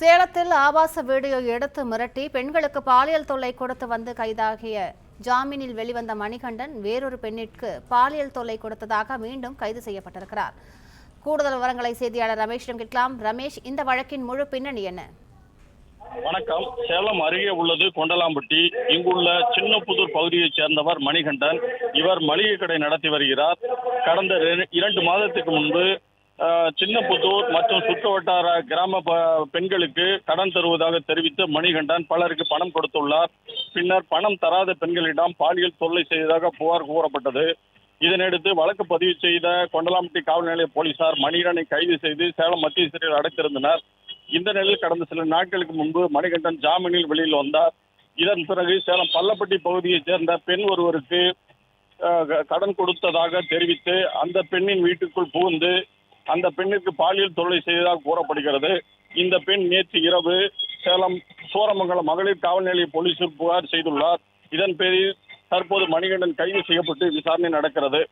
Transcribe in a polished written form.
சேலத்தில் ஆபாச வீடியோ எடுத்து மிரட்டி பெண்களுக்கு பாலியல் தொல்லை கொடுத்து வந்து கைதாகிய ஜாமீனில் வெளிவந்த மணிகண்டன் வேறொரு பெண்ணிற்கு பாலியல் தொல்லை கொடுத்ததாக மீண்டும் கைது செய்யப்பட்டிருக்கிறார். கூடுதல் விவரங்களை செய்தியாளர் ரமேஷிடம் கேட்கலாம். ரமேஷ், இந்த வழக்கின் முழு பின்னணி என்ன? வணக்கம். சேலம் அருகே உள்ளது கொண்டலாம்பட்டி. இங்குள்ள சின்னப்புதூர் பகுதியைச் சேர்ந்தவர் மணிகண்டன். இவர் மளிகை கடை நடத்தி வருகிறார். கடந்த 2 மாதத்துக்கு முன்பு சின்னப்புதூர் மற்றும் சுற்றுவட்டார கிராம பெண்களுக்கு கடன் தருவதாக தெரிவித்து மணிகண்டன் பலருக்கு பணம் கொடுத்துள்ளார். பின்னர் பணம் தராத பெண்களிடம் பாலியல் தொல்லை செய்ததாக புகார் கூறப்பட்டது. இதனையடுத்து வழக்கு பதிவு செய்த கொண்டலாம்பட்டி காவல் நிலைய போலீசார் மணிகண்டனை கைது செய்து சேலம் மத்திய சிறையில் அடைத்திருந்தனர். இந்த நிலையில் கடந்த சில நாட்களுக்கு முன்பு மணிகண்டன் ஜாமீனில் வெளியில் வந்தார். இதன் பிறகு சேலம் பள்ளப்பட்டி பகுதியைச் சேர்ந்த பெண் ஒருவருக்கு கடன் கொடுத்ததாக தெரிவித்து அந்த பெண்ணின் வீட்டுக்குள் புகுந்து அந்த பெண்ணிற்கு பாலியல் தொல்லை செய்ததாக கூறப்படுகிறது. இந்த பெண் நேற்று இரவு சேலம் சோரமங்கலம் மகளிர் காவல் நிலைய போலீசில் புகார் செய்துள்ளார். இதன் பேரில் தற்போது மணிகண்டன் கைது செய்யப்பட்டு விசாரணை நடக்கிறது.